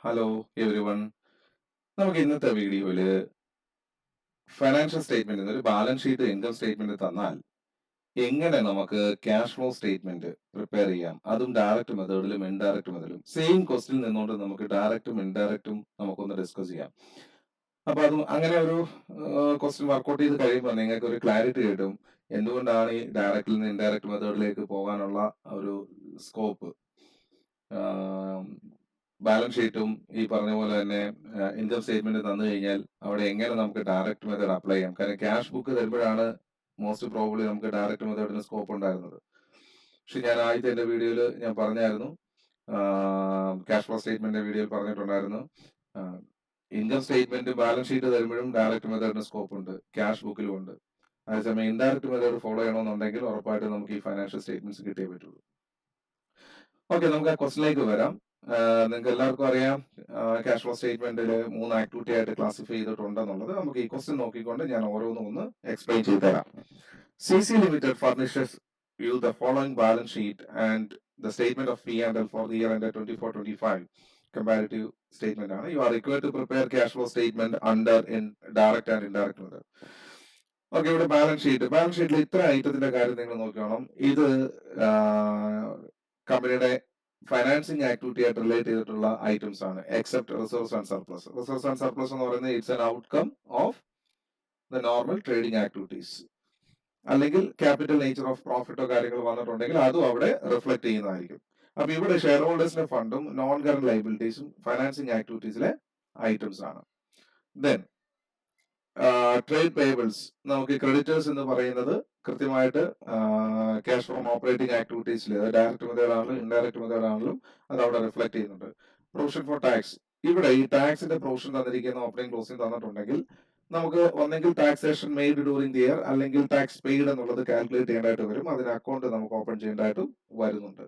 Hello everyone. നമുക്ക് ഇന്നത്തെ വീഡിയോയില് ഫൈനാൻഷ്യൽ സ്റ്റേറ്റ്മെന്റ് ഒരു ബാലൻസ് ഷീറ്റ് ഇൻകം സ്റ്റേറ്റ്മെന്റ് തന്നാൽ എങ്ങനെ നമുക്ക് ക്യാഷ് ഫ്ലോ സ്റ്റേറ്റ്മെന്റ് പ്രിപ്പയർ ചെയ്യാം, അതും ഡയറക്റ്റ് മെത്തേഡിലും ഇൻഡയറക്റ്റ് മെത്തേഡിലും. സെയിം ക്വസ്റ്റിൽ നിന്നുകൊണ്ട് നമുക്ക് ഡയറക്റ്റും ഇൻഡയറക്റ്റും നമുക്കൊന്ന് ഡിസ്കസ് ചെയ്യാം. അപ്പൊ അത് അങ്ങനെ ഒരു ക്വസ്റ്റ്യൻ വർക്ക്ഔട്ട് ചെയ്ത് കഴിയുമ്പോൾ നിങ്ങൾക്ക് ഒരു ക്ലാരിറ്റി കിട്ടും എന്തുകൊണ്ടാണ് ഈ ഡയറക്റ്റിൽ നിന്ന് ഇൻഡയറക്റ്റ് മെത്തേഡിലേക്ക് പോകാനുള്ള ഒരു സ്കോപ്പ്. ബാലൻസ് ഷീറ്റും ഈ പറഞ്ഞ പോലെ തന്നെ ഇൻകം സ്റ്റേറ്റ്മെന്റ് തന്നു കഴിഞ്ഞാൽ അവിടെ എങ്ങനെ നമുക്ക് ഡയറക്റ്റ് മെത്തേഡ് അപ്ലൈ ചെയ്യാം. കാരണം ക്യാഷ് ബുക്ക് തരുമ്പോഴാണ് മോസ്റ്റ് പ്രോബ്ലി നമുക്ക് ഡയറക്റ്റ് മെത്തേഡിന് സ്കോപ്പ് ഉണ്ടായിരുന്നത്. പക്ഷെ ഞാൻ ആദ്യത്തെ എന്റെ വീഡിയോയിൽ ഞാൻ പറഞ്ഞായിരുന്നു, ക്യാഷ് ഫ്ലോ സ്റ്റേറ്റ്മെന്റ് വീഡിയോയിൽ പറഞ്ഞിട്ടുണ്ടായിരുന്നു, ഇൻകം സ്റ്റേറ്റ്മെന്റ് ബാലൻസ് ഷീറ്റ് തരുമ്പോഴും ഡയറക്റ്റ് മെത്തേഡിന് സ്കോപ്പ് ഉണ്ട്, ക്യാഷ് ബുക്കിലും ഉണ്ട്. അതേസമയം ഇൻഡയറക്റ്റ് മെത്തേഡ് ഫോളോ ചെയ്യണമെന്നുണ്ടെങ്കിൽ ഉറപ്പായിട്ടും നമുക്ക് ഈ ഫൈനാൻഷ്യൽ സ്റ്റേറ്റ്മെന്റ്സ് കിട്ടിയേ പറ്റുള്ളൂ. ഓക്കെ, നമുക്ക് ആ ക്വസ്റ്റിലേക്ക് വരാം. നിങ്ങൾക്ക് എല്ലാവർക്കും അറിയാം ക്യാഷ് ഫ്ലോ സ്റ്റേറ്റ്മെന്റിൽ 3 ആക്ടിവിറ്റി ആയിട്ട് ക്ലാസിഫൈ ചെയ്തിട്ടുണ്ടെന്നുള്ളത്. നമുക്ക് ഈ ക്വസ്റ്റ്യൻ നോക്കിക്കൊണ്ട് ഞാൻ ഓരോന്നും ഒന്ന് എക്സ്പ്ലെയിൻ ചെയ്തു തരാം. CC Limited furnishes you the following balance sheet and the statement of P&L for the year ended 24-25. Comparative statement ആണ്. You are required to prepare cash flow statement under in direct and indirect method. Okay, ഇവിടെ balance ഷീറ്റിൽ ഇത്ര ഐറ്റത്തിന്റെ കാര്യം നിങ്ങൾ നോക്കണം. ഇത് കമ്പനിയുടെ financing activity ആയിട്ട് റിലേറ്റ് ചെയ്തിട്ടുള്ള ഐറ്റംസ് ആണ്. Except reserves and surplus. Reserves and surplus എന്ന് പറയുന്നത് it's an outcome of the normal trading activities. അല്ലെങ്കിൽ ക്യാപിറ്റൽ നേച്ചർ ഓഫ് പ്രോഫിറ്റോ കാര്യങ്ങൾ വന്നിട്ടുണ്ടെങ്കിൽ അതും അവിടെ റിഫ്ലക്ട് ചെയ്യുന്നതായിരിക്കും. അപ്പൊ ഇവിടെ ഷെയർ ഹോൾഡേഴ്സിന്റെ ഫണ്ടും നോൺ കറന്റ് ലൈബിലിറ്റീസും ഫൈനാൻസിങ് ആക്ടിവിറ്റീസിലെ ഐറ്റംസ് ആണ്. ദെൻ ട്രേഡ് പേയബിൾസ്, നമുക്ക് ക്രെഡിറ്റേഴ്സ് എന്ന് പറയുന്നത് കൃത്യമായിട്ട് ക്യാഷ് ഫ്രോം ഓപ്പറേറ്റിംഗ് ആക്ടിവിറ്റീസിൽ ഡയറക്റ്റ് മെത്തേഡ് ആണെങ്കിലും ഇൻഡയറക്റ്റ് മെത്തേഡ് ആണെങ്കിലും അത് അവിടെ റിഫ്ലക്ട് ചെയ്യുന്നുണ്ട്. പ്രൊവിഷൻ ഫോർ ടാക്സ്, ഇവിടെ ഈ ടാക്സിന്റെ പ്രൊവിഷൻ തന്നിരിക്കുന്ന ഓപ്പണിംഗ് ക്ലോസിംഗ് തന്നിട്ടുണ്ടെങ്കിൽ നമുക്ക് ഒന്നെങ്കിൽ taxation made during the year അല്ലെങ്കിൽ ടാക്സ് പെയ്ഡ് എന്നുള്ളത് കാൽക്കുലേറ്റ് ചെയ്യേണ്ടതായിട്ട് വരും. അതിന് അക്കൗണ്ട് നമുക്ക് ഓപ്പൺ ചെയ്യേണ്ടതായിട്ടും വരുന്നുണ്ട്.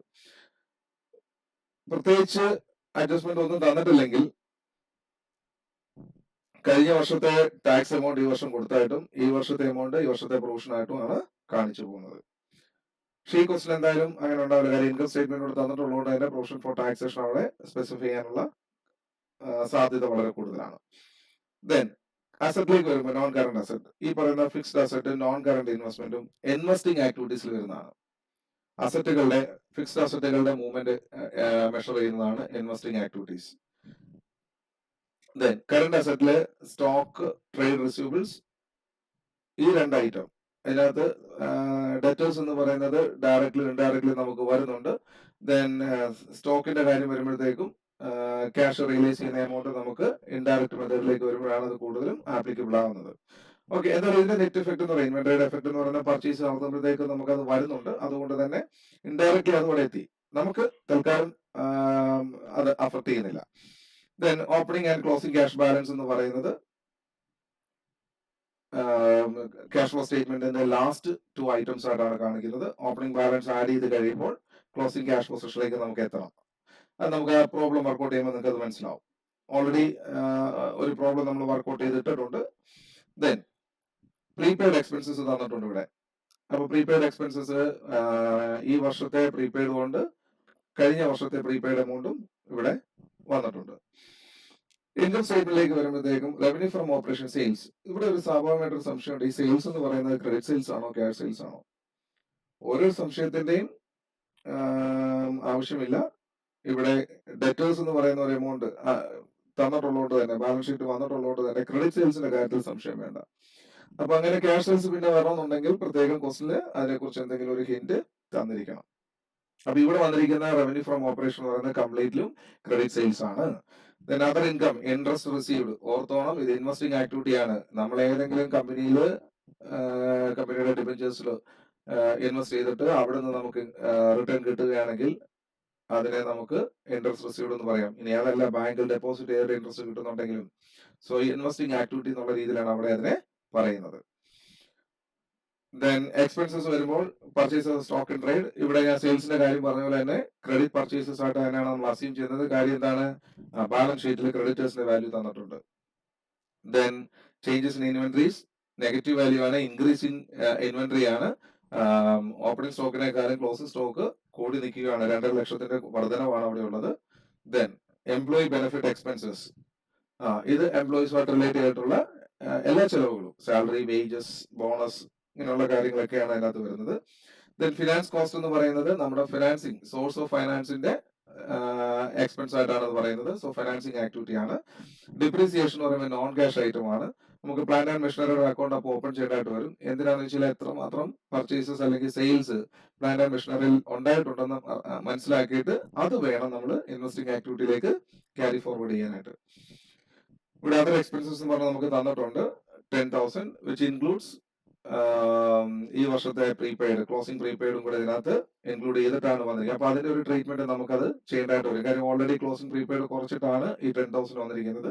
പ്രത്യേകിച്ച് അഡ്ജസ്റ്റ്മെന്റ് ഒന്നും തന്നിട്ടില്ലെങ്കിൽ കഴിഞ്ഞ വർഷത്തെ ടാക്സ് എമൗണ്ട് ഈ വർഷം കൊടുത്തായിട്ടും ഈ വർഷത്തെ എമൗണ്ട് ഈ വർഷത്തെ പ്രൊവിഷൻ ആയിട്ടും ആണ് കാണിച്ചു പോകുന്നത്. പക്ഷേ ഈ ക്വസ്റ്റൻ എന്തായാലും അങ്ങനെ ഉണ്ടാവില്ല. കാര്യം ഇൻകം സ്റ്റേറ്റ്മെന്റ് തന്നിട്ടുള്ളതുകൊണ്ട് തന്നെ പ്രൊവിഷൻ ഫോർ ടാക്സേഷൻ അവിടെ സ്പെസിഫൈ ചെയ്യാനുള്ള സാധ്യത വളരെ കൂടുതലാണ്. ദെൻ അസറ്റിലേക്ക് വരുമ്പോൾ നോൺ കറന്റ് അസറ്റ്, ഈ പറയുന്ന ഫിക്സ്ഡ് അസറ്റ്, നോൺ കറന്റ് ഇൻവെസ്റ്റ്മെന്റും ഇൻവെസ്റ്റിംഗ് ആക്ടിവിറ്റീസിൽ വരുന്നതാണ്. അസറ്റുകളുടെ ഫിക്സ്ഡ് അസറ്റുകളുടെ മൂവ്മെന്റ് മെഷർ ചെയ്യുന്നതാണ് ഇൻവെസ്റ്റിംഗ് ആക്ടിവിറ്റീസ്. ദെൻ കറന്റ് അസറ്റിലെ സ്റ്റോക്ക്, ട്രേഡ് റിസീവബിൾസ്, ഈ രണ്ട് ഐറ്റം. അതിനകത്ത് ഡെറ്റേഴ്സ് എന്ന് പറയുന്നത് ഡയറക്ട്ലി ഇൻഡയറക്ട്ലി നമുക്ക് വരുന്നുണ്ട്. ദെൻ സ്റ്റോക്കിന്റെ കാര്യം വരുമ്പോഴത്തേക്കും ക്യാഷ് റിയലൈസ് ചെയ്യുന്ന എമൗണ്ട് നമുക്ക് ഇൻഡയറക്റ്റ് മെത്തേഡിലേക്ക് വരുമ്പോഴാണ് അത് കൂടുതലും ആപ്ലിക്കബിൾ ആവുന്നത്. ഓക്കെ, എന്തായാലും ഇതിന്റെ നെറ്റ് എഫക്ട് എന്ന് പറയുന്നത് ഇൻവെന്ററിയുടെ എഫക്ട് എന്ന് പറയുന്ന പർച്ചേസ് നടത്തുമ്പോഴത്തേക്ക് നമുക്ക് അത് വരുന്നുണ്ട്. അതുകൊണ്ട് തന്നെ ഇൻഡയറക്ട്ലി അതുകൂടെ എത്തി, നമുക്ക് തൽക്കാലം അത് അഫക്ട് ചെയ്യുന്നില്ല. Then opening and closing cash balance എന്ന് പറയുന്നത് ക്യാഷ് ഫ്ലോ സ്റ്റേറ്റ്മെന്റിന്റെ ലാസ്റ്റ് 2 ഐറ്റംസ് ആയിട്ടാണ് കാണിക്കുന്നത്. ഓപ്പണിംഗ് ബാലൻസ് ആഡ് ചെയ്ത് കഴിയുമ്പോൾ ക്ലോസിംഗ് ക്യാഷ് പൊസിഷനിലേക്ക് നമുക്ക് എത്തണം. അത് നമുക്ക് ആ പ്രോബ്ലം വർക്ക്ഔട്ട് ചെയ്യുമ്പോൾ നിങ്ങൾക്ക് അത് മനസ്സിലാവും. ഓൾറെഡി ഒരു പ്രോബ്ലം നമ്മൾ വർക്ക്ഔട്ട് ചെയ്തിട്ടുണ്ട്. ദെൻ പ്രീപെയ്ഡ് എക്സ്പെൻസസ് തന്നിട്ടുണ്ട് ഇവിടെ. അപ്പൊ പ്രീപെയ്ഡ് എക്സ്പെൻസസ് ഈ വർഷത്തെ പ്രീപെയ്ഡ് കൊണ്ട് കഴിഞ്ഞ വർഷത്തെ പ്രീപെയ്ഡ് എമൗണ്ടും ഇവിടെ വന്നിട്ടുണ്ട്. ഇൻകം സ്റ്റേറ്റ്മെന്റിലേക്ക് വരുമ്പോഴത്തേക്കും റവന്യൂ ഫ്രം ഓപ്പറേഷൻ സെയിൽസ്, ഇവിടെ ഒരു സ്വാഭാവികമായിട്ടൊരു സംശയമുണ്ട്. ഈ സെയിൽസ് എന്ന് പറയുന്നത് ക്രെഡിറ്റ് സെയിൽസ് ആണോ ക്യാഷ് സെയിൽസ് ആണോ? ഓരോ സംശയത്തിന്റെയും ആവശ്യമില്ല. ഇവിടെ ഡെറ്റേഴ്സ് എന്ന് പറയുന്ന ഒരു എമൗണ്ട് തന്നിട്ടുള്ളതുകൊണ്ട് തന്നെ, ബാലൻസ് ഷീറ്റ് വന്നിട്ടുള്ളതുകൊണ്ട് തന്നെ ക്രെഡിറ്റ് സെയിൽസിന്റെ കാര്യത്തിൽ സംശയം വേണ്ട. അപ്പൊ അങ്ങനെ ക്യാഷ് സെയിൽസ് പിന്നെ വരണമെന്നുണ്ടെങ്കിൽ പ്രത്യേകം ക്വസ്റ്റില് അതിനെക്കുറിച്ച് എന്തെങ്കിലും ഒരു ഹിന്റ് തന്നിരിക്കണം. അപ്പൊ ഇവിടെ വന്നിരിക്കുന്ന റവന്യൂ ഫ്രം ഓപ്പറേഷൻ എന്ന് പറയുന്നത് കംപ്ലീറ്റ്ലും ക്രെഡിറ്റ് സെയിൽസ് ആണ്. Then other income, interest received, ഓർത്തോണം ഇത് ഇൻവെസ്റ്റിംഗ് ആക്ടിവിറ്റി ആണ്. നമ്മൾ ഏതെങ്കിലും കമ്പനിയില് കമ്പനിയുടെ ഡിബഞ്ചേഴ്സിൽ ഇൻവെസ്റ്റ് ചെയ്തിട്ട് അവിടെ നിന്ന് നമുക്ക് റിട്ടേൺ കിട്ടുകയാണെങ്കിൽ അതിനെ നമുക്ക് ഇൻട്രസ്റ്റ് റിസീവ്ഡ് എന്ന് പറയാം. ഇനി അതല്ല ബാങ്കിൽ ഡെപ്പോസിറ്റ് ചെയ്തിട്ട് ഇൻട്രസ്റ്റ് കിട്ടുന്നുണ്ടെങ്കിലും, സോ ഇൻവെസ്റ്റിംഗ് ആക്ടിവിറ്റി എന്നുള്ള രീതിയിലാണ് അവിടെ അതിനെ പറയുന്നത്. ദെൻ എക്സ്പെൻസസ് വരുമ്പോൾ പർച്ചേസ് സ്റ്റോക്ക് ഇൻ ട്രേഡ്, ഇവിടെ ഞാൻ സെയിൽസിന്റെ കാര്യം പറഞ്ഞ പോലെ തന്നെ ക്രെഡിറ്റ് പർച്ചേസസ് ആയിട്ട് തന്നെയാണ് നമ്മൾ അസ്യൂം ചെയ്യുന്നത്. കാര്യം എന്താണ്, ബാലൻസ് ഷീറ്റിൽ ക്രെഡിറ്റേഴ്സിന്റെ വാല്യൂ തന്നിട്ടുണ്ട്. Then changes in inventories, negative value ആണ്, ഇൻക്രീസ് ഇൻ ഇൻവെന്ററി ആണ്. ഓപ്പണിംഗ് സ്റ്റോക്കിനേക്കാളും ക്ലോസിംഗ് സ്റ്റോക്ക് കൂടി നിൽക്കുകയാണ്, 2.5 ലക്ഷത്തിന്റെ വർധനവാണ് അവിടെ ഉള്ളത്. Then employee benefit expenses. ഇത് എംപ്ലോയീസുമായിട്ട് റിലേറ്റ് ചെയ്തിട്ടുള്ള എല്ലാ ചെലവുകളും, സാലറി, വേജസ്, ബോണസ്, ഇങ്ങനെയുള്ള കാര്യങ്ങളൊക്കെയാണ് അതിനകത്ത് വരുന്നത്. ദെൻ ഫിനാൻസ് കോസ്റ്റ് എന്ന് പറയുന്നത് നമ്മുടെ ഫിനാൻസിങ്, സോഴ്സ് ഓഫ് ഫൈനാൻസിന്റെ എക്സ്പെൻസ് ആയിട്ടാണ് അത് പറയുന്നത്. സോ ഫൈനാൻസിങ് ആക്ടിവിറ്റി ആണ്. ഡിപ്രീസിയേഷൻ എന്ന് പറയുമ്പോൾ നോൺ ക്യാഷ് ഐറ്റം ആണ്. നമുക്ക് പ്ലാന്റ് ആൻഡ് മെഷീനറിയുടെ അക്കൗണ്ട് അപ്പോൾ ഓപ്പൺ ചെയ്യേണ്ടതായിട്ട് വരും. എന്തിനാണെന്ന് വെച്ചാൽ എത്രമാത്രം പർച്ചേസസ് അല്ലെങ്കിൽ സെയിൽസ് പ്ലാന്റ് ആൻഡ് മെഷീനറിയിൽ ഉണ്ടായിട്ടുണ്ടെന്ന് മനസ്സിലാക്കിയിട്ട് അത് വേണം നമ്മൾ ഇൻവെസ്റ്റിംഗ് ആക്ടിവിറ്റിയിലേക്ക് ക്യാരി ഫോർവേഡ് ചെയ്യാനായിട്ട്. ഇവിടെ അതർ എക്സ്പെൻസസ് എന്ന് പറഞ്ഞാൽ നമുക്ക് തന്നിട്ടുണ്ട് 10,000 വിച്ച് ഇൻക്ലൂഡ്സ് ഈ വർഷത്തെ പ്രീപെയ്ഡ്, ക്ലോസിംഗ് പ്രീപെയ്ഡും കൂടെ ഇതിനകത്ത് ഇൻക്ലൂഡ് ചെയ്തിട്ടാണ് വന്നിരിക്കുന്നത്. അപ്പൊ അതിന്റെ ഒരു ട്രീറ്റ്മെന്റ് നമുക്കത് ചെയ്യേണ്ടതായിട്ട് വരും. കാര്യം ഓൾറെഡി ക്ലോസിംഗ് പ്രീപെയ്ഡ് കുറച്ചിട്ടാണ് ഈ 10,000 വന്നിരിക്കുന്നത്.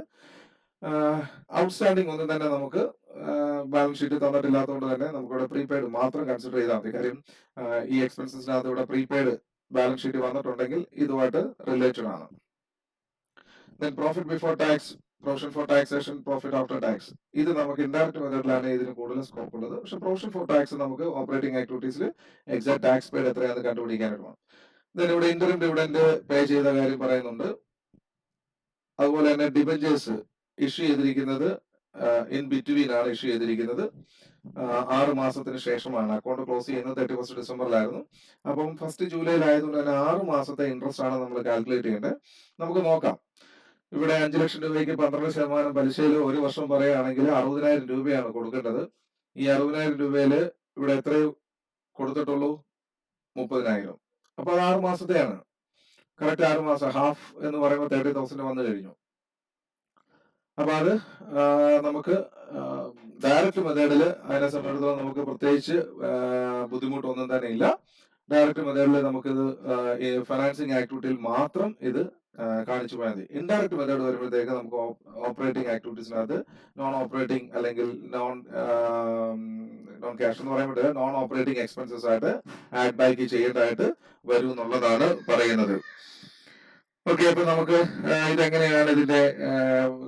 ഔട്ട്സ്റ്റാൻഡിംഗ് ഒന്നും തന്നെ നമുക്ക് ബാലൻസ് ഷീറ്റ് തന്നിട്ടില്ലാത്തതുകൊണ്ട് തന്നെ നമുക്കിവിടെ പ്രീപെയ്ഡ് മാത്രം കൺസിഡർ ചെയ്താൽ മതി. കാര്യം ഈ എക്സ്പെൻസസിനകത്ത് ഇവിടെ പ്രീപെയ്ഡ് ബാലൻസ് ഷീറ്റ് വന്നിട്ടുണ്ടെങ്കിൽ ഇതുമായിട്ട് റിലേറ്റഡ് ആണ്. Then profit before tax, provision for taxation, profit after tax. ഇത് നമുക്ക് ഇൻഡയറക്റ്റ് മെത്തേഡിലാണ് ഇതിന് കൂടുതൽ സ്കോപ്പ് ഉള്ളത്. പക്ഷെ പ്രൊവിഷൻ ഫോർ ടാക്സ് നമുക്ക് ഓപ്പറേറ്റിംഗ് ആക്ടിവിറ്റീസിൽ എക്സാക്ട് ടാക്സ് പെയ്ഡ് എത്രയാണെന്ന് കണ്ടുപിടിക്കാനായിട്ട് വേണം. ദെൻ ഇവിടെ ഇന്ററിം ഡിവിഡന്റ് പേ ചെയ്ത കാര്യം പറയുന്നുണ്ട്. അതുപോലെ തന്നെ ഡിബഞ്ചേഴ്സ് ഇഷ്യൂ ചെയ്തിരിക്കുന്നത് ഇൻ ബിറ്റ്വീൻ ആണ് ഇഷ്യൂ ചെയ്തിരിക്കുന്നത്. 6 മാസത്തിന് ശേഷമാണ്. അക്കൗണ്ട് ക്ലോസ് ചെയ്യുന്നത് 31 ഡിസംബറിലായിരുന്നു. അപ്പം 1 ജൂലൈയിലായതുകൊണ്ട് തന്നെ 6 മാസത്തെ ഇൻട്രസ്റ്റ് ആണ് നമ്മൾ കാൽക്കുലേറ്റ് ചെയ്യേണ്ടത്. നമുക്ക് നോക്കാം. ഇവിടെ 5 ലക്ഷം രൂപയ്ക്ക് 12% പലിശയിൽ ഒരു വർഷം പറയുകയാണെങ്കിൽ 60,000 രൂപയാണ് കൊടുക്കേണ്ടത്. ഈ 60,000 രൂപയിൽ ഇവിടെ എത്ര കൊടുത്തിട്ടുള്ളൂ? 30,000. അപ്പൊ അത് 6 മാസത്തെയാണ്. കറക്റ്റ് 6 മാസം. ഹാഫ് എന്ന് പറയുമ്പോൾ 30,000 വന്നു കഴിഞ്ഞു. അപ്പൊ അത് നമുക്ക് ഡയറക്റ്റ് മെത്തേഡിൽ അതിനെ സംബന്ധിച്ചിടത്തോളം നമുക്ക് പ്രത്യേകിച്ച് ബുദ്ധിമുട്ടൊന്നും തന്നെ ഇല്ല. ഡയറക്റ്റ് മെത്തേഡിൽ നമുക്കിത് ഫൈനാൻസിങ് ആക്ടിവിറ്റിയിൽ മാത്രം ഇത് കാണിച്ചു പോയാൽ മതി. ഇൻഡയറക്റ്റ് മെത്തേഡ് വരുമ്പോഴത്തേക്ക് നമുക്ക് ഓപ്പറേറ്റിംഗ് ആക്ടിവിറ്റീസിനകത്ത് നോൺ ഓപ്പറേറ്റിംഗ് അല്ലെങ്കിൽ നോൺ ക്യാഷ് എന്ന് പറയുമ്പോൾ നോൺ ഓപ്പറേറ്റിംഗ് എക്സ്പെൻസസ് ആയിട്ട് ആഡ് ബാക്ക് ചെയ്യേണ്ടതായിട്ട് വരും എന്നുള്ളതാണ് പറയുന്നത്. ഓക്കെ, അപ്പൊ നമുക്ക് ഇതെങ്ങനെയാണ് ഇതിന്റെ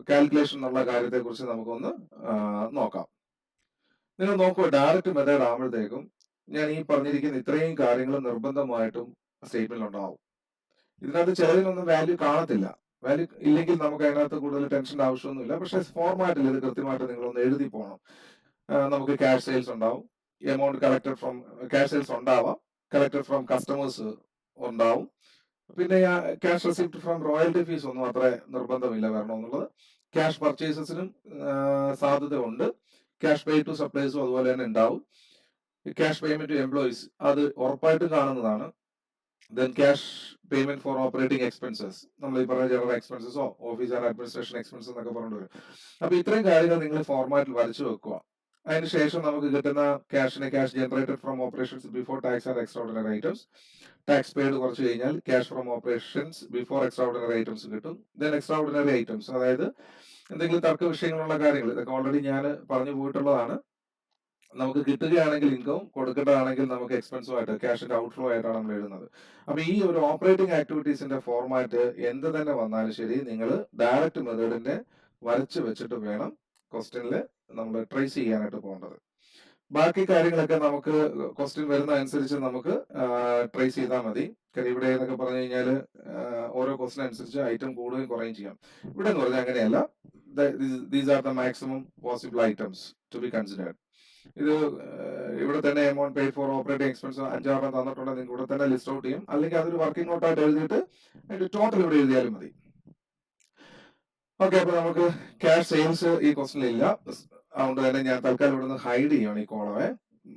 കാൽക്കുലേഷൻ എന്നുള്ള കാര്യത്തെ കുറിച്ച് നമുക്കൊന്ന് നോക്കാം. നിങ്ങൾ നോക്കുക, ഡയറക്റ്റ് മെത്തേഡ് ആകുമ്പോഴത്തേക്കും ഞാൻ ഈ പറഞ്ഞിരിക്കുന്ന ഇത്രയും കാര്യങ്ങൾ നിർബന്ധമായിട്ടും സ്റ്റേറ്റ്മെന്റിൽ ഉണ്ടാവും. ഇതിനകത്ത് ചിലതിനൊന്നും വാല്യൂ കാണത്തില്ല. വാല്യൂ ഇല്ലെങ്കിൽ നമുക്ക് അതിനകത്ത് കൂടുതൽ ടെൻഷന്റെ ആവശ്യമൊന്നുമില്ല. പക്ഷെ ഫോർമാറ്റിൽ ഇത് കൃത്യമായിട്ട് നിങ്ങളൊന്ന് എഴുതി പോകണം. നമുക്ക് ക്യാഷ് സെയിൽസ് ഉണ്ടാവും, amount collected from cash sales ഉണ്ടാവാം, കളക്ടഡ് ഫ്രം കസ്റ്റമേഴ്സ് ഉണ്ടാവും. പിന്നെ cash receipt from royalty fees ഒന്നും അത്ര നിർബന്ധമില്ല വരണമെന്നുള്ളത്. ക്യാഷ് പർച്ചേസസിനും സാധ്യത ഉണ്ട്. ക്യാഷ് പേ ടു സപ്ലൈസും അതുപോലെ തന്നെ ഉണ്ടാവും. ക്യാഷ് പേയ്മെന്റ് ടു എംപ്ലോയീസ് അത് ഉറപ്പായിട്ടും കാണുന്നതാണ്. Then cash payment for operating expenses, നമ്മൾ ഈ പറഞ്ഞ ജനറൽ എക്സ്പെൻസസോ ഓഫീസ് ആൻഡ് അഡ്മിനിസ്ട്രേഷൻ എക്സ്പെൻസസ് എന്നൊക്കെ പറഞ്ഞു വരും. അപ്പൊ ഇത്രയും കാര്യങ്ങൾ നിങ്ങൾ ഫോർമാറ്റിൽ വരച്ചു വെക്കുക. അതിനുശേഷം നമുക്ക് കിട്ടുന്ന ക്യാഷിനെ cash generated from operations before tax and extraordinary items, tax paid കുറച്ച് കഴിഞ്ഞാൽ cash from operations before extraordinary items കിട്ടും. ദെൻ എക്സ്ട്രാordinary ഐറ്റംസ്, അതായത് എന്തെങ്കിലും തർക്ക വിഷയങ്ങളുള്ള കാര്യങ്ങൾ, ഇതൊക്കെ ഓൾറെഡി ഞാൻ പറഞ്ഞു പോയിട്ടുള്ളതാണ്. നമുക്ക് കിട്ടുകയാണെങ്കിൽ ഇൻകം, കൊടുക്കേണ്ടതാണെങ്കിൽ നമുക്ക് എക്സ്പെൻസുമായിട്ട് ക്യാഷിന്റെ ഔട്ട്ഫ്ലോ ആയിട്ടാണ് നമ്മൾ എഴുതുന്നത്. അപ്പൊ ഈ ഒരു ഓപ്പറേറ്റിംഗ് ആക്ടിവിറ്റീസിന്റെ ഫോർമാറ്റ് എന്ത് തന്നെ വന്നാലും ശരി, നിങ്ങൾ ഡയറക്റ്റ് മെത്തേഡിന്റെ വരച്ച് വെച്ചിട്ട് വേണം ക്വസ്റ്റ്യനിൽ നമ്മൾ ട്രേസ് ചെയ്യാനായിട്ട് പോകേണ്ടത്. ബാക്കി കാര്യങ്ങളൊക്കെ നമുക്ക് ക്വസ്റ്റ്യൻ വരുന്ന അനുസരിച്ച് നമുക്ക് ട്രേസ് ചെയ്താൽ മതി. കാര്യം ഇവിടെ എന്നൊക്കെ പറഞ്ഞു കഴിഞ്ഞാൽ ഓരോ ക്വസ്റ്റ്യൻ അനുസരിച്ച് ഐറ്റം കൂടുകയും കുറയുകയും ചെയ്യാം. ഇവിടെ എന്ന് പറഞ്ഞാൽ അങ്ങനെയല്ല. These are the maximum possible items to be considered. ഇത് ഇവിടെ തന്നെ amount paid for operating expense 5-6 തന്നിട്ടുണ്ടെങ്കിൽ നിങ്ങൾക്ക് ഇവിടെ തന്നെ ലിസ്റ്റ് ഔട്ട് ചെയ്യും. അല്ലെങ്കിൽ അതൊരു വർക്കിംഗ് നോട്ടായിട്ട് എഴുതിയിട്ട് അതിന്റെ ടോട്ടൽ ഇവിടെ എഴുതിയാലും മതി. ഓക്കെ, അപ്പൊ നമുക്ക് ക്യാഷ് സെയിൽസ് ഈ ക്വസ്റ്റനിൽ ഇല്ല. അതുകൊണ്ട് തന്നെ ഞാൻ തൽക്കാലം ഇവിടെ നിന്ന് ഹൈഡ് ചെയ്യണം ഈ കോളമേ.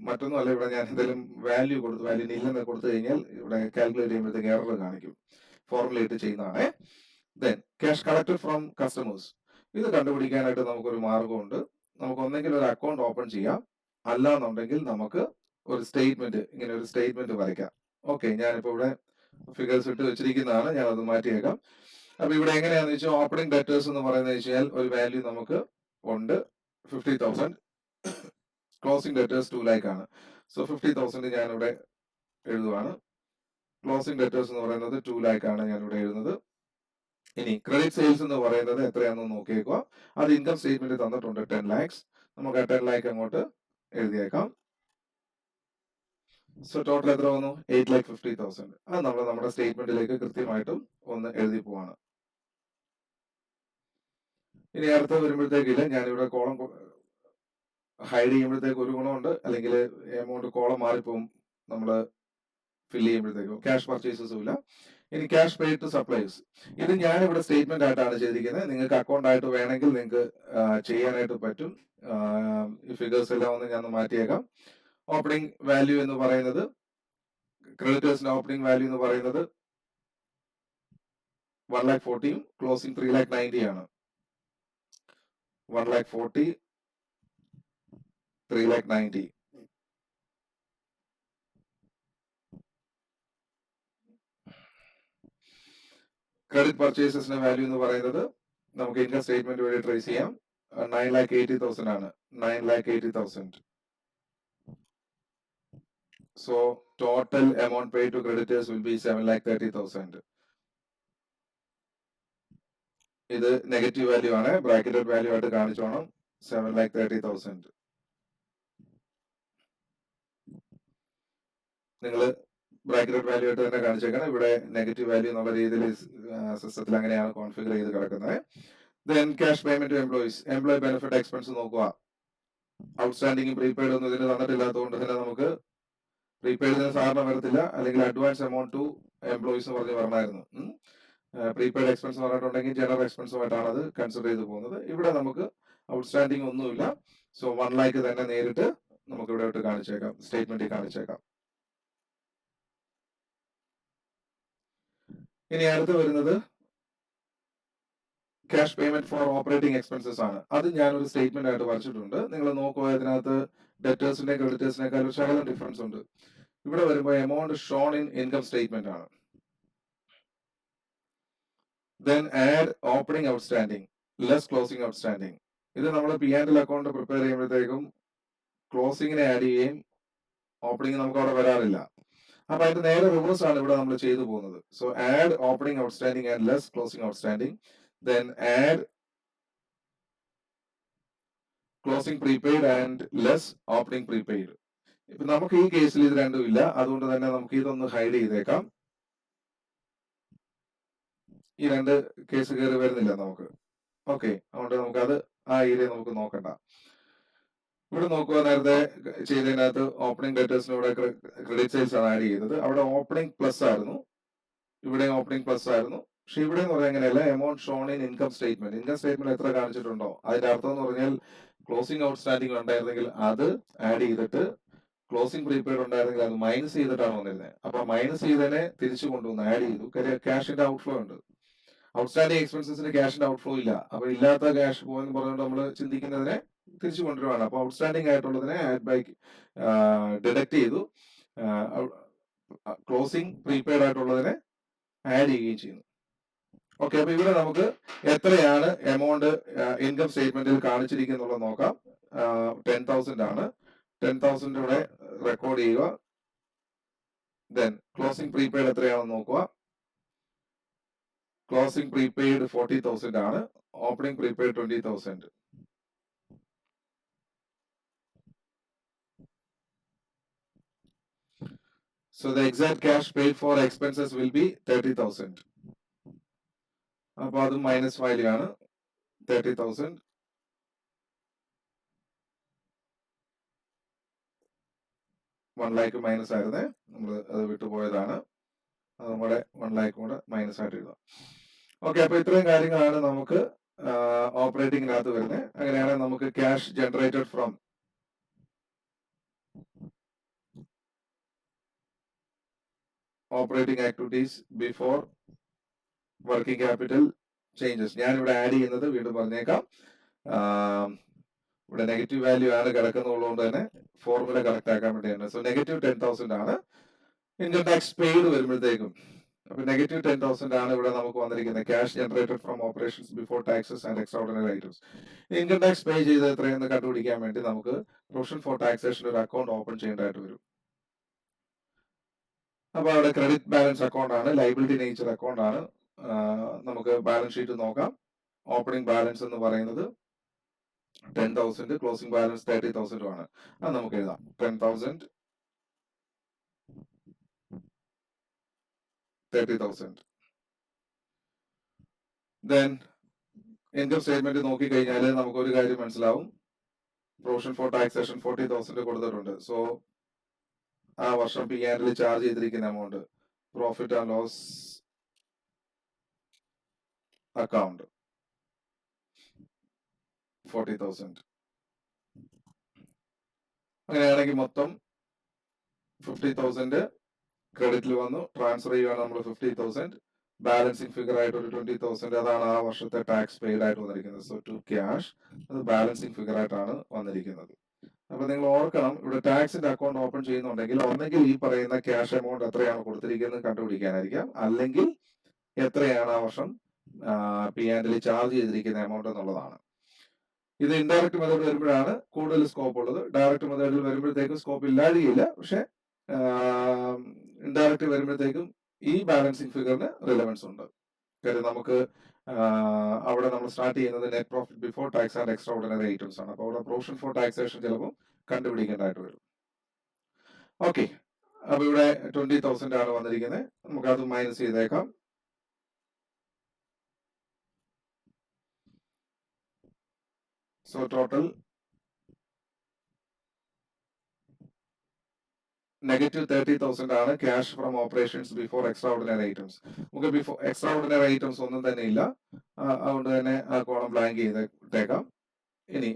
മറ്റൊന്നും അല്ല, ഇവിടെ ഞാൻ എന്തെങ്കിലും വാല്യൂ കൊടുത്തു, വാല്യൂ നില്ലെന്ന് കൊടുത്തു കഴിഞ്ഞാൽ ഇവിടെ കാൽക്കുലേറ്റ് ചെയ്യുമ്പോഴത്തേക്ക് എറർ കാണിക്കും. ഫോർമുല ഇട്ട് ചെയ്യുന്നതാണ്. Then cash collected from customers, ഇത് കണ്ടുപിടിക്കാനായിട്ട് നമുക്കൊരു മാർഗമുണ്ട്. നമുക്ക് ഒന്നെങ്കിൽ ഒരു അക്കൗണ്ട് ഓപ്പൺ ചെയ്യാം, അല്ലാന്നുണ്ടെങ്കിൽ നമുക്ക് ഒരു സ്റ്റേറ്റ്മെന്റ്, ഇങ്ങനെ ഒരു സ്റ്റേറ്റ്മെന്റ് വരയ്ക്കാം. ഓക്കെ, ഞാനിപ്പോ ഇവിടെ ഫിഗേഴ്സ് ഇട്ട് വെച്ചിരിക്കുന്നതാണ്, ഞാൻ അത് മാറ്റിയേക്കാം. അപ്പൊ ഇവിടെ എങ്ങനെയാന്ന് വെച്ചാൽ ഓപ്പണിംഗ് ഡെറ്റേഴ്സ് എന്ന് പറയുന്നത് വെച്ചാൽ ഒരു വാല്യൂ നമുക്ക് ഉണ്ട് 50,000. ക്ലോസിംഗ് ഡെറ്റേഴ്സ് 2 lakh ആണ്. സോ 50,000 ഞാനിവിടെ എഴുതുവാണ്. ക്ലോസിംഗ് ഡെറ്റേഴ്സ് എന്ന് പറയുന്നത് 2 lakh ആണ് ഞാനിവിടെ എഴുതുന്നത്. ഇനി ക്രെഡിറ്റ് സെയിൽസ് എന്ന് പറയുന്നത് എത്രയാണെന്ന് നോക്കിയേക്കുക. അത് ഇൻകം സ്റ്റേറ്റ്മെന്റ് തന്നിട്ടുണ്ട് 10 lakhs. നമുക്ക് ആ 10 lakh അങ്ങോട്ട് എഴുതിയേക്കാം. സോ ടോട്ടൽ എത്ര വന്നു? 8,50,000. അത് നമ്മൾ നമ്മുടെ സ്റ്റേറ്റ്മെന്റിലേക്ക് കൃത്യമായിട്ടും ഒന്ന് എഴുതി പോവാണ്. ഇനി അടുത്ത വരുമ്പോഴത്തേക്കില്ല ഞാനിവിടെ കോളം ഹൈഡ് ചെയ്യുമ്പോഴത്തേക്ക് ഒരു ഗുണമുണ്ട്, അല്ലെങ്കിൽ എമൗണ്ട് കോളം മാറിപ്പോവും നമ്മൾ ഫില്ല് ചെയ്യുമ്പോഴത്തേക്കും. ക്യാഷ് പർച്ചേസസും ഇല്ല. ഇനി ക്യാഷ് പെയ്ഡ് ടു സപ്ലൈസ്, ഇത് ഞാനിവിടെ സ്റ്റേറ്റ്മെന്റ് ആയിട്ടാണ് ചെയ്തിരിക്കുന്നത്. നിങ്ങൾക്ക് അക്കൗണ്ട് ആയിട്ട് വേണമെങ്കിൽ നിങ്ങൾക്ക് ചെയ്യാനായിട്ട് പറ്റും. ഈ ഫിഗേഴ്സ് എല്ലാം ഒന്ന് ഞാൻ മാറ്റിയേക്കാം. ഓപ്പണിംഗ് വാല്യൂ എന്ന് പറയുന്നത്, ക്രെഡിറ്റേഴ്സിന്റെ ഓപ്പണിംഗ് വാല്യൂ എന്ന് പറയുന്നത് 1,40,000 ക്ലോസിംഗ് 3,90,000 ആണ്. 1,40,000 3,90,000. ക്രെഡിറ്റ് പർച്ചേസസിന്റെ വാല്യൂ എന്ന് പറയുന്നത് നമുക്ക് ഇൻകം സ്റ്റേറ്റ്മെന്റ് വഴി ട്രേസ് ചെയ്യാം. 9,80,000 ആണ്. 9,80,000. So total amount paid to creditors will be 7,30,000. ഇത് നെഗറ്റീവ് വാല്യൂ ആണ്, ബ്രാക്കറ്റഡ് വാല്യൂ ആയിട്ട് കാണിച്ചോണം. 7,30,000. നിങ്ങൾ ബ്രാക്കറ്റഡ് വാല്യൂ ആയിട്ട് തന്നെ കാണിച്ചേക്കണം. ഇവിടെ നെഗറ്റീവ് വാല്യൂ എന്നുള്ള രീതിയിൽ സിസ്റ്റത്തിൽ അങ്ങനെയാണ് കോൺഫിഗർ ചെയ്ത് കിടക്കുന്നത്. Then cash payment to employees, employee benefit expense നോക്കുക. ഔട്ട്സ്റ്റാൻഡിംഗ് പ്രീപെയ്ഡ് ഒന്നും ഇതിന് തന്നിട്ടില്ലാത്തതുകൊണ്ട് തന്നെ നമുക്ക് പ്രീപെയ്ഡിന് സാധാരണ വരത്തില്ല, അല്ലെങ്കിൽ അഡ്വാൻസ് എമൗണ്ട് ടു എംപ്ലോയീസ് പറഞ്ഞായിരുന്നു. പ്രീപെയ്ഡ് എക്സ്പെൻസ് പറഞ്ഞിട്ടുണ്ടെങ്കിൽ ജനറൽ എക്സ്പെൻസുമായിട്ടാണ് അത് കൺസിഡർ ചെയ്ത് പോകുന്നത്. ഇവിടെ നമുക്ക് ഔട്ട്സ്റ്റാൻഡിംഗ് ഒന്നുമില്ല. സോ 1 lakh തന്നെ നേരിട്ട് നമുക്ക് ഇവിടെ കാണിച്ചേക്കാം, സ്റ്റേറ്റ്മെന്റിൽ കാണിച്ചേക്കാം. ഇനി അടുത്ത് വരുന്നത് cash payment for operating expenses ആണ്. അത് ഞാനൊരു സ്റ്റേറ്റ്മെന്റ് ആയിട്ട് വരച്ചിട്ടുണ്ട്. നിങ്ങൾ നോക്കുക, ഇതിനകത്ത് ഡെറ്റേഴ്സിന്റെ ക്രെഡിറ്റേഴ്സിനേക്കാൾ ഒരു ശകലം ഡിഫറൻസ് ഉണ്ട്. ഇവിടെ വരുമ്പോൾ amount shown in income statement ആണ്. Then add opening outstanding less closing outstanding. ഇത് നമ്മൾ P&L അക്കൗണ്ട് പ്രിപ്പയർ ചെയ്യുമ്പോഴത്തേക്കും ക്ലോസിംഗിനെ ആഡ് ചെയ്യുകയും ഓപ്പണിംഗ് നമുക്ക് അവിടെ വരാറില്ല. അപ്പൊ അതിന്റെ നേരെ റിവേഴ്സ് ആണ് ഇവിടെ നമ്മൾ ചെയ്തു പോകുന്നത്. So add opening outstanding and less closing outstanding. Then add closing prepaid and less opening prepaid. ഇപ്പൊ നമുക്ക് ഈ കേസിൽ ഇത് രണ്ടും ഇല്ല, അതുകൊണ്ട് തന്നെ നമുക്ക് ഇതൊന്ന് ഹൈഡ് ചെയ്തേക്കാം. ഈ രണ്ട് കേസ് കയറി വരുന്നില്ല നമുക്ക്. ഓക്കെ, അതുകൊണ്ട് നമുക്ക് അത് ആ ഏരിയ നമുക്ക് നോക്കണ്ട. ഇവിടെ നോക്കുക, നേരത്തെ ചെയ്തതിനകത്ത് ഓപ്പണിംഗ് ഡേറ്റേഴ്സിന് ഇവിടെ ക്രെഡിറ്റ് സെയിൽസ് ആണ് ആഡ് ചെയ്തത്. അവിടെ ഓപ്പണിംഗ് പ്ലസ് ആയിരുന്നു, ഇവിടെ ഓപ്പണിംഗ് പ്ലസ് ആയിരുന്നു. പക്ഷെ ഇവിടെ എന്ന് പറഞ്ഞാൽ എങ്ങനെയല്ല, amount shown in income statement. Income statement എത്ര കാണിച്ചിട്ടുണ്ടോ അതിന്റെ അർത്ഥം എന്ന് പറഞ്ഞാൽ ക്ലോസിംഗ് ഔട്ട്സ്റ്റാൻഡിംഗ് ഉണ്ടായിരുന്നെങ്കിൽ അത് ആഡ് ചെയ്തിട്ട്, ക്ലോസിംഗ് പ്രീപെയ്ഡ് ഉണ്ടായിരുന്നെങ്കിൽ അത് മൈനസ് ചെയ്തിട്ടാണ് വന്നിരുന്നത്. അപ്പൊ മൈനസ് ചെയ്തതിനെ തിരിച്ചു കൊണ്ടുവന്ന് ആഡ് ചെയ്തു. കാര്യം ക്യാഷിന്റെ ഔട്ട്ഫ്ലോ ഉണ്ട്, ഔട്ട്സ്റ്റാൻഡിംഗ് എക്സ്പെൻസസിന് ക്യാഷിന്റെ ഔട്ട്ഫ്ലോ ഇല്ല. അപ്പൊ ഇല്ലാത്ത ക്യാഷ് പോയെന്ന് പറഞ്ഞുകൊണ്ട് നമ്മൾ ചിന്തിക്കുന്നതിനെ തിരിച്ചു കൊണ്ടുവരുവാണ്. അപ്പൊ ഔട്ട്സ്റ്റാൻഡിംഗ് ആയിട്ടുള്ളതിനെ ആഡ് ബൈ ഡിഡക്ട് ചെയ്തു, ക്ലോസിംഗ് പ്രീപെയ്ഡ് ആയിട്ടുള്ളതിനെ ആഡ് ചെയ്യുകയും ചെയ്യുന്നു. ഓക്കെ, അപ്പൊ ഇവിടെ നമുക്ക് എത്രയാണ് എമൗണ്ട് ഇൻകം സ്റ്റേറ്റ്മെന്റിൽ കാണിച്ചിരിക്കുന്നുള്ളത് നോക്കാം. 10,000 ആണ്. 10,000 ഇവിടെ റെക്കോർഡ് ചെയ്യുക. ദെൻ ക്ലോസിംഗ് പ്രീപെയ്ഡ് എത്രയാണെന്ന് നോക്കുക. ക്ലോസിംഗ് പ്രീപെയ്ഡ് 40,000 ആണ്. Opening prepaid 20,000. So the exact cash paid for expenses will be 30,000. അപ്പൊ അത് മൈനസ് വാല്യൂ ആണ് 30,000. 1 lakh മൈനസ് ആയിരുന്നേ, നമ്മൾ അത് വിട്ടുപോയതാണ്. അത് നമ്മുടെ 1 lakh കൂടെ മൈനസ് ആയിട്ട് എഴുതാം. ഓക്കെ, അപ്പൊ ഇത്രയും കാര്യങ്ങളാണ് നമുക്ക് ഓപ്പറേറ്റിംഗിനകത്ത് വരുന്നത്. അങ്ങനെയാണെങ്കിൽ നമുക്ക് cash generated from operating activities before working capital changes. ഞാൻ ഇവിടെ ആഡ് ചെയ്യുന്നത് വീണ്ടും പറഞ്ഞേക്കാം, ഇവിടെ നെഗറ്റീവ് വാല്യൂ ആണ് കിടക്കുന്നുള്ളതുകൊണ്ട് തന്നെ ഫോർമുല കറക്റ്റ് ആക്കാൻ വേണ്ടിയാണ്. സോ നെഗറ്റീവ് 10,000 ആണ്. ഇൻകം ടാക്സ് പെയ്ഡ് വരുമ്പോഴത്തേക്കും അപ്പൊ നെഗറ്റീവ് 10,000 ആണ് ഇവിടെ നമുക്ക് വന്നിരിക്കുന്നത്. Cash generated from operations before taxes and extraordinary items. Income tax പേ ചെയ്ത് എത്രയെന്ന് കണ്ടുപിടിക്കാൻ വേണ്ടി നമുക്ക് പ്രൊവിഷൻ ഫോർ ടാക്സേഷൻ ഒരു അക്കൗണ്ട് ഓപ്പൺ ചെയ്യേണ്ടതായിട്ട് വരും. അപ്പൊ അവിടെ ക്രെഡിറ്റ് ബാലൻസ് അക്കൗണ്ട് ആണ്, ലൈബിലിറ്റി നേച്ചർ അക്കൗണ്ട് ആണ്. നമുക്ക് ബാലൻസ് ഷീറ്റ് നോക്കാം. ഓപ്പണിംഗ് ബാലൻസ് എന്ന് പറയുന്നത് 10,000, ക്ലോസിംഗ് ബാലൻസ് 30,000 ആണ്. അത് നമുക്ക് എഴുതാം. 10,000 30,000. Then ഇൻകം സ്റ്റേറ്റ്മെന്റ് നോക്കിക്കഴിഞ്ഞാൽ നമുക്ക് ഒരു കാര്യം മനസ്സിലാവും. പ്രൊവിഷൻ ഫോർ ടാക്സേഷൻ 40,000 കൊടുത്തിട്ടുണ്ട്. സോ ആ വർഷം P&L ചാർജ് ചെയ്തിരിക്കുന്ന amount profit and loss account 40,000. അങ്ങനെയാണെങ്കിൽ മൊത്തം 50,000 ക്രെഡിറ്റിൽ വന്നു. ട്രാൻസ്ഫർ ചെയ്യുകയാണ് നമ്മൾ 50,000. ബാലൻസിങ് ഫിഗർ ആയിട്ട് ഒരു 20,000 അതാണ് ആ വർഷത്തെ ടാക്സ് പെയ്ഡ് ആയിട്ട് വന്നിരിക്കുന്നത്. സോ ടു ക്യാഷ് അത് ബാലൻസിങ് ഫിഗർ ആയിട്ടാണ് വന്നിരിക്കുന്നത്. അപ്പൊ നിങ്ങൾ ഓർക്കണം, ഇവിടെ ടാക്സിന്റെ അക്കൗണ്ട് ഓപ്പൺ ചെയ്യുന്നുണ്ടെങ്കിൽ ഒന്നെങ്കിൽ ഈ പറയുന്ന ക്യാഷ് എമൗണ്ട് എത്രയാണ് കൊടുത്തിരിക്കുന്നത് കണ്ടുപിടിക്കാനായിരിക്കാം, അല്ലെങ്കിൽ എത്രയാണ് ആ വർഷം P&L ചാർജ് ചെയ്തിരിക്കുന്ന എമൗണ്ട് എന്നുള്ളതാണ്. ഇത് ഇൻഡയറക്റ്റ് മെത്തേഡ് വരുമ്പോഴാണ് കൂടുതൽ സ്കോപ്പ് ഉള്ളത്. ഡയറക്റ്റ് മെത്തേഡിൽ വരുമ്പോഴത്തേക്കും സ്കോപ്പ് ഇല്ലാതെയില്ല, പക്ഷെ ഇൻഡയറക്റ്റ് വരുമ്പോഴത്തേക്കും ഈ ബാലൻസിങ് ഫിഗറിന് റിലവൻസ് ഉണ്ട്. കാര്യം നമുക്ക് അവിടെ നമ്മൾ സ്റ്റാർട്ട് ചെയ്യുന്നത് net profit before tax and extra ordinary items ആണ്. അപ്പോൾ അവിടെ പ്രൊവിഷൻ ഫോർ ടാക്സേഷൻ ചിലപ്പോൾ കണ്ടുപിടിക്കേണ്ടതായിട്ട് വരും. ഓക്കെ, അപ്പൊ ഇവിടെ 20,000 ആണ് വന്നിരിക്കുന്നത്. നമുക്ക് അത് മൈനസ് ചെയ്തേക്കാം. സോ ടോട്ടൽ -30,000 ആണ് cash from operations before extra ordinary items. നമുക്ക് ബിഫോർ എക്സ്ട്രാ ഓർഡിനറി ഐറ്റംസ് ഒന്നും തന്നെ ഇല്ല, അതുകൊണ്ട് തന്നെ ആ കോളം ബ്ലാങ്ക് ചെയ്തേക്കാം. ഇനി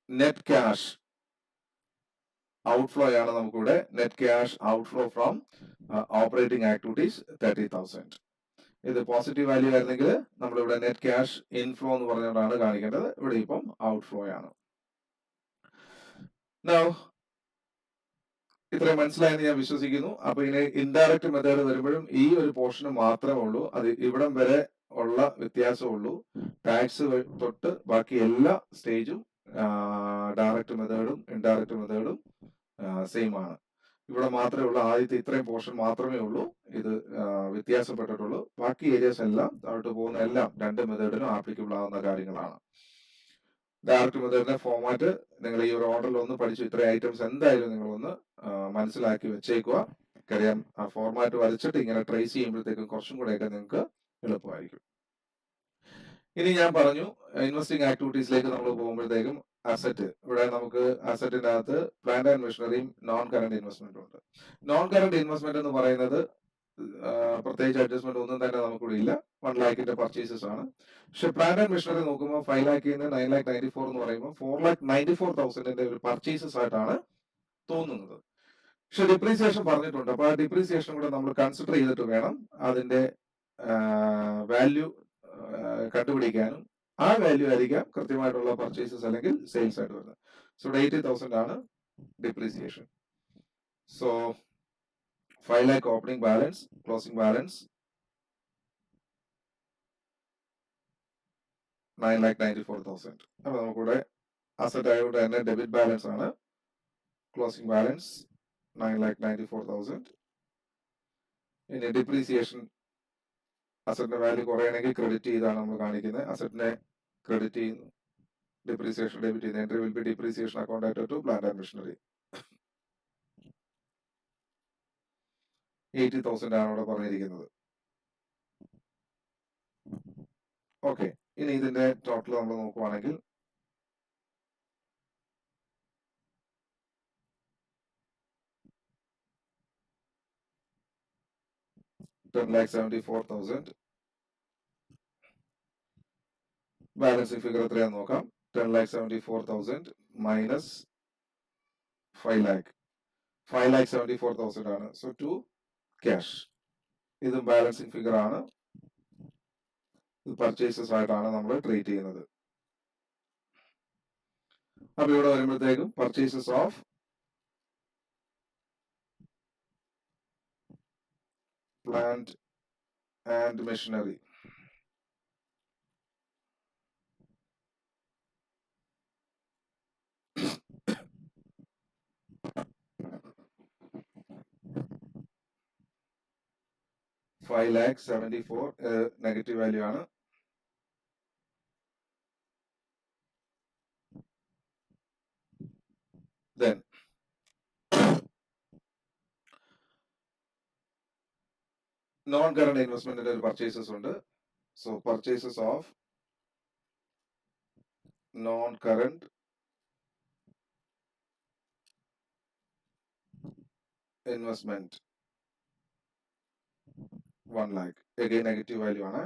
നെറ്റ് ക്യാഷ് ഔട്ട്ഫ്ലോ ആണ് നമുക്കിവിടെ. Net cash outflow from operating activities 30,000. ഇത് പോസിറ്റീവ് വാല്യൂ ആയിരുന്നെങ്കിൽ നമ്മളിവിടെ നെറ്റ് ക്യാഷ് ഇൻഫ്ലോ എന്ന് പറഞ്ഞുകൊണ്ടാണ് കാണിക്കേണ്ടത്. ഇവിടെ ഇപ്പം ഔട്ട്ഫ്ലോ ആണ്. Now ഇത്രയും മനസ്സിലായെന്ന് ഞാൻ വിശ്വസിക്കുന്നു. അപ്പൊ ഇനി ഇൻഡയറക്റ്റ് മെത്തേഡ് വരുമ്പോഴും ഈ ഒരു പോർഷന് മാത്രമേ ഉള്ളൂ, അത് ഇവിടം വരെ ഉള്ള വ്യത്യാസമുള്ളൂ. ടാക്സ് തൊട്ട് ബാക്കി എല്ലാ സ്റ്റേജും ഡയറക്റ്റ് മെത്തേഡും ഇൻഡയറക്റ്റ് മെത്തേഡും സെയിം ആണ്. ഇവിടെ മാത്രമേ ഉള്ളൂ, ആദ്യത്തെ ഇത്രയും പോർഷൻ മാത്രമേ ഉള്ളൂ ഇത് വ്യത്യാസപ്പെട്ടിട്ടുള്ളൂ. ബാക്കി ഏരിയസ് എല്ലാം താഴോട്ട് പോകുന്ന എല്ലാം രണ്ട് മെത്തേഡിനും ആപ്ലിക്കബിൾ ആവുന്ന കാര്യങ്ങളാണ്. ഡയറക്റ്റ് മെത്തേഡിന്റെ ഫോർമാറ്റ് നിങ്ങൾ ഈ ഒരു ഓർഡറിൽ ഒന്ന് പഠിച്ചു. ഇത്ര ഐറ്റംസ് എന്തായാലും നിങ്ങൾ ഒന്ന് മനസ്സിലാക്കി വെച്ചേക്കുക. കാര്യം ആ ഫോർമാറ്റ് വരച്ചിട്ട് ഇങ്ങനെ ട്രേസ് ചെയ്യുമ്പോഴത്തേക്കും കുറച്ചും കൂടെയൊക്കെ നിങ്ങൾക്ക് എളുപ്പമായിരിക്കും. ഇനി ഞാൻ പറഞ്ഞു ഇൻവെസ്റ്റിംഗ് ആക്ടിവിറ്റീസിലേക്ക് നമ്മൾ പോകുമ്പോഴത്തേക്കും അസറ്റ്, ഇവിടെ നമുക്ക് അസറ്റിന്റെ അകത്ത് പ്ലാന്റ് ആൻഡ് മെഷീനറിയും നോൺ കറന്റ് ഇൻവെസ്റ്റ്മെന്റും ഉണ്ട്. നോൺ കറന്റ് ഇൻവെസ്റ്റ്മെന്റ് എന്ന് പറയുന്നത് പ്രത്യേകിച്ച് അഡ്ജസ്റ്റ്മെന്റ് ഒന്നും തന്നെ നമുക്കിവിടെ ഇല്ല. 1 lakhന്റെ പർച്ചേസസ് ആണ്. പക്ഷെ പ്ലാന്റ് ആൻഡ് മെഷീനറി നോക്കുമ്പോൾ 5 lakhൽ നിന്ന് 9,94,000 എന്ന് പറയുമ്പോൾ 4,94,000 ഒരു പർച്ചേസസ് ആയിട്ടാണ് തോന്നുന്നത്. പക്ഷെ ഡിപ്രീസിയേഷൻ പറഞ്ഞിട്ടുണ്ട്. അപ്പൊ ആ ഡിപ്രീസിയേഷൻ കൂടെ നമ്മൾ കൺസിഡർ ചെയ്തിട്ട് വേണം അതിന്റെ വാല്യൂ കണ്ടുപിടിക്കാനും. ആ വാല്യൂ ആയിരിക്കാം കൃത്യമായിട്ടുള്ള പർച്ചേസസ് അല്ലെങ്കിൽ സെയിൽസ് ആയിട്ട് വരുന്നത്. സോ 80,000 ആണ് depreciation. So 5 lakh opening balance, closing balance 9,94,000. അപ്പൊ നമുക്കിവിടെ അസറ്റ് ആയതുകൊണ്ട് തന്നെ ഡെബിറ്റ് ബാലൻസ് ആണ്. Closing balance 9,94,000. ഇനി ഡിപ്രീസിയേഷൻ അസറ്റിന്റെ വാല്യൂ കുറയണമെങ്കിൽ ക്രെഡിറ്റ് ചെയ്താണ് നമ്മൾ കാണിക്കുന്നത്. അസറ്റിനെ ക്രെഡിറ്റ് ചെയ്യുന്നു, ഡിപ്രീസിയേഷൻ ഡെബിറ്റ് ചെയ്യുന്നു. Entry will be depreciation account to plant and machinery. 80,000 ആണ് ഇവിടെ പറഞ്ഞിരിക്കുന്നത്. ഓക്കെ, ഇനി ഇതിന്റെ ടോട്ടൽ നമ്മൾ നോക്കുവാണെങ്കിൽ $10,74,000. ബാലൻസിംഗ് ഫിഗർ എത്രയാന്ന് നോക്കാം. 10,74,000 മൈനസ് 5 lakh. 5,74,000 ആണ്. So to cash. ഇതും ബാലൻസിംഗ് ഫിഗർ ആണ്. പർച്ചേസസ് ആയിട്ടാണ് നമ്മൾ ട്രീറ്റ് ചെയ്യുന്നത്. അപ്പൊ ഇവിടെ വരുമ്പോഴത്തേക്കും purchases of plant and machinery $5,74,000 negative value ആണ്. Then നോൺ കറണ്ട് ഇൻവെസ്റ്റ്മെന്റിന്റെ ഒരു പർച്ചേസസ് ഉണ്ട്. So purchases of non current investment 1 lakh. Again negative value ആണ്.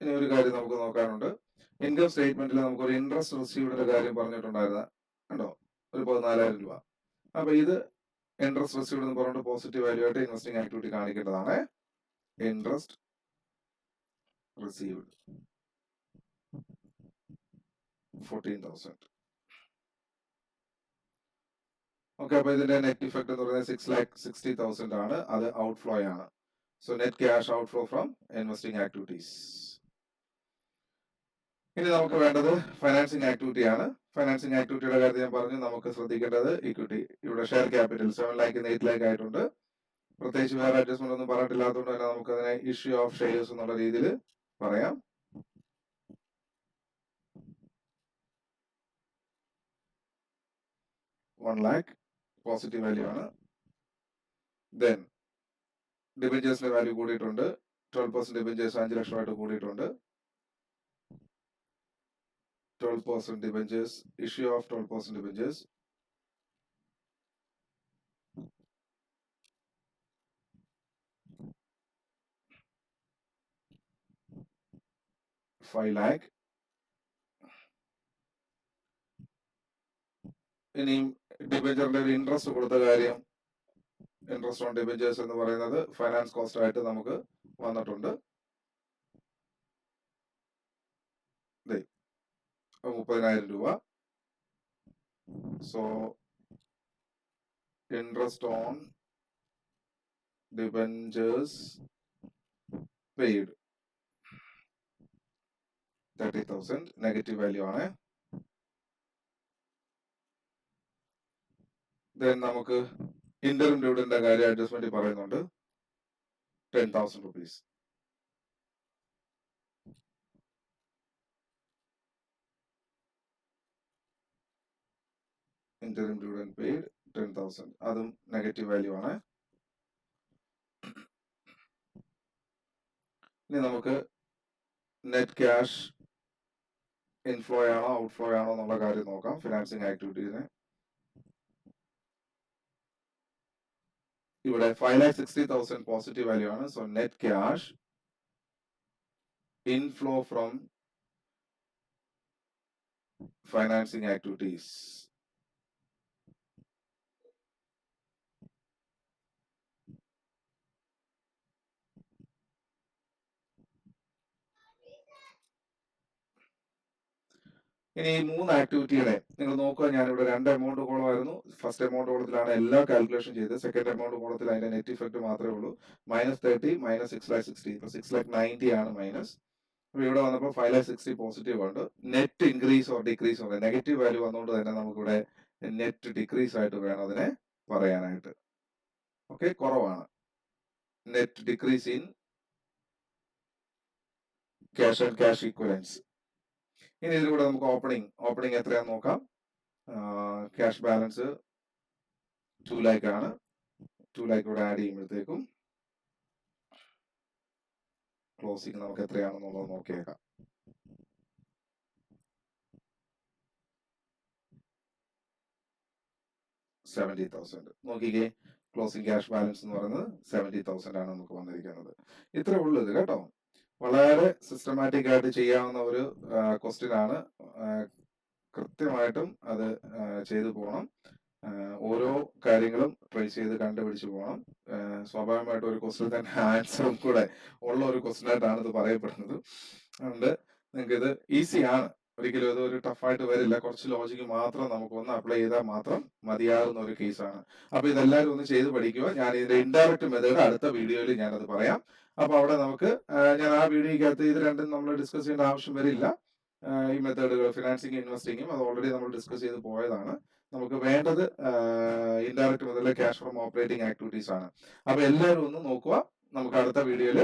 ഇനി ഒരു കാര്യം നമുക്ക് നോക്കാനുണ്ട്. ഇൻകം സ്റ്റേറ്റ്മെന്റിൽ നമുക്ക് ഒരു ഇൻട്രസ്റ്റ് റിസീവ്ഡിന്റെ കാര്യം പറഞ്ഞിട്ടുണ്ടായിരുന്ന കണ്ടോ, ഒരു 14,000 രൂപ. അപ്പൊ ഇത് ഇൻട്രസ്റ്റ് റിസീവ്ഡ് എന്ന് പറഞ്ഞിട്ട് പോസിറ്റീവ് വാല്യൂ ആയിട്ട് ഇൻവെസ്റ്റിംഗ് ആക്ടിവിറ്റി കാണിക്കേണ്ടതാണ്. ഇൻട്രസ്റ്റ് റിസീവ്ഡ് 14,000. ഓക്കെ, അപ്പൊ ഇതിന്റെ നെറ്റ് ഇഫക്ട് എന്ന് പറയുന്നത് 6,60,000 ആണ്. അത് ഔട്ട്ഫ്ലോ ആണ്. So net cash outflow from investing activities. ഇനി നമുക്ക് വേണ്ടത് ഫൈനാൻസിങ് ആക്ടിവിറ്റി ആണ്. ഫൈനാൻസിങ് ആക്ടിവിറ്റിയുടെ കാര്യത്തിൽ ഞാൻ പറഞ്ഞു, നമുക്ക് ശ്രദ്ധിക്കേണ്ടത് ഇക്വിറ്റി. ഇവിടെ ഷെയർ ക്യാപിറ്റൽ 7 lakh 8 lakh ആയിട്ടുണ്ട്. പ്രത്യേകിച്ച് വേറെ അഡ്ജസ്റ്റ്മെന്റ് ഒന്നും പറഞ്ഞിട്ടില്ലാത്തതുകൊണ്ട് തന്നെ നമുക്ക് അതിനെ ഇഷ്യൂ ഓഫ് ഷെയർസ് എന്നുള്ള രീതിയിൽ പറയാം. $1 lakh പോസിറ്റീവ് വാല്യൂ ആണ്. ദെൻ ഡിബഞ്ചേഴ്സിന്റെ വാല്യൂ കൂടിയിട്ടുണ്ട്. 12% ഡിബഞ്ചേഴ്സ് 5 ലക്ഷമായിട്ട് കൂടിയിട്ടുണ്ട്. 12% debentures, issue of 12% debentures. $5 lakh. ഇനിയും ഡിബഞ്ചറിന്റെ ഒരു ഇൻട്രസ്റ്റ് കൊടുത്ത കാര്യം, ഇൻട്രസ്റ്റ് ഓൺ ഡിബഞ്ചേഴ്സ് എന്ന് പറയുന്നത് ഫൈനാൻസ് കോസ്റ്റ് ആയിട്ട് നമുക്ക് വന്നിട്ടുണ്ട്. 30,000 രൂപ. So interest on debentures paid 30,000 negative value ആണ്. ദെൻ നമുക്ക് ഇന്ററിം ഡിവിഡന്റിന്റെ കാര്യം അഡ്ജസ്റ്റ്മെന്റ് പറയുന്നുണ്ട്. 10,000 rupees. Interim dividend paid 10,000. അതും നെഗറ്റീവ് വാല്യൂ ആണ്. ഇനി നമുക്ക് നെറ്റ് ക്യാഷ് ഇൻഫ്ലോ ആണോ ഔട്ട്ഫ്ലോ ആണോ എന്നുള്ള കാര്യം നോക്കാം. ഫിനാൻസിങ് ആക്ടിവിറ്റീസിന് ഇവിടെ 5,60,000 പോസിറ്റീവ് വാല്യൂ ആണ്. So net cash inflow from financing activities ഇനി ഈ 3 ആക്ടിവിറ്റിയുടെ നിങ്ങൾ നോക്കുക. ഞാനിവിടെ 2 എമൗണ്ട് കോളമായിരുന്നു. ഫസ്റ്റ് എമൗണ്ട് കോളത്തിലാണ് എല്ലാ കാൽക്കുലേഷൻ ചെയ്തത്. സെക്കൻഡ് എമൗണ്ട് കോളത്തിൽ അതിന്റെ നെറ്റ് ഇഫക്ട് മാത്രമേ ഉള്ളൂ. -30 -6,60,000. ഇപ്പൊ 6,90,000 ആണ് മൈനസ്. അപ്പൊ ഇവിടെ വന്നപ്പോൾ 5,60,000 പോസിറ്റീവ് ഉണ്ട്. നെറ്റ് ഇൻക്രീസ് ഓർ ഡിക്രീസ് ഉണ്ട്. നെഗറ്റീവ് വാല്യൂ വന്നുകൊണ്ട് തന്നെ നമുക്കിവിടെ നെറ്റ് ഡിക്രീസ് ആയിട്ട് വേണം അതിനെ പറയാനായിട്ട്. ഓക്കെ, കുറവാണ്. Net decrease in cash and cash equivalence. ഇനി ഇതിലൂടെ നമുക്ക് ഓപ്പണിംഗ് എത്രയാന്ന് നോക്കാം. ക്യാഷ് ബാലൻസ് 2 lakh ആണ്. 2 lakh ഇവിടെ ആഡ് ചെയ്യുമ്പോഴത്തേക്കും ക്ലോസിംഗ് നമുക്ക് എത്രയാണെന്നുള്ളത് നോക്കിയേക്കാം. $70,000. നോക്കിക്കേ, ക്ലോസിംഗ് ക്യാഷ് ബാലൻസ് എന്ന് പറയുന്നത് 70,000 ആണ് നമുക്ക് വന്നിരിക്കുന്നത്. ഇത്രേ ഉള്ളൂ ഇത് കേട്ടോ. വളരെ സിസ്റ്റമാറ്റിക് ആയിട്ട് ചെയ്യാവുന്ന ഒരു ക്വസ്റ്റ്യൻ ആണ്. കൃത്യമായിട്ടും അത് ചെയ്തു പോകണം. ഓരോ കാര്യങ്ങളും ട്രേസ് ചെയ്ത് കണ്ടുപിടിച്ച് പോകണം. സ്വാഭാവികമായിട്ടും ഒരു ക്വസ്റ്റ്യൻ തന്നെ ആൻസറും കൂടെ ഉള്ള ഒരു ക്വസ്റ്റ്യൻ ആയിട്ടാണ് ഇത് പറയപ്പെടുന്നത്. അതുകൊണ്ട് നിങ്ങൾക്ക് ഇത് ഈസിയാണ്. ഒരിക്കലും ഇത് ഒരു ടഫായിട്ട് വരില്ല. കുറച്ച് ലോജിക്ക് മാത്രം നമുക്കൊന്ന് അപ്ലൈ ചെയ്താൽ മാത്രം മതിയാകുന്ന ഒരു കേസാണ്. അപ്പൊ ഇതെല്ലാവരും ഒന്ന് ചെയ്ത് പഠിക്കുക. ഞാൻ ഇതിന്റെ ഇൻഡയറക്റ്റ് മെത്തേഡ് അടുത്ത വീഡിയോയിൽ ഞാനത് പറയാം. അപ്പൊ അവിടെ നമുക്ക് ഞാൻ ആ വീഡിയോയ്ക്കകത്ത് ഇത് രണ്ടും നമ്മൾ ഡിസ്കസ് ചെയ്യേണ്ട ആവശ്യം വരില്ല. ഈ മെത്തേഡുകൾ ഫിനാൻസിങ് ഇൻവെസ്റ്റിങ്ങും അത് ഓൾറെഡി നമ്മൾ ഡിസ്കസ് ചെയ്ത് പോയതാണ്. നമുക്ക് വേണ്ടത് ഇൻഡയറക്റ്റ് മെത്തേഡിലെ ക്യാഷ് ഫ്രം ഓപ്പറേറ്റിംഗ് ആക്ടിവിറ്റീസ് ആണ്. അപ്പൊ എല്ലാവരും ഒന്ന് നോക്കുക. നമുക്ക് അടുത്ത വീഡിയോയിൽ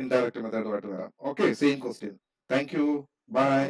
ഇൻഡയറക്റ്റ് മെത്തേഡുമായിട്ട് വരാം. Okay, same question. Thank you, by.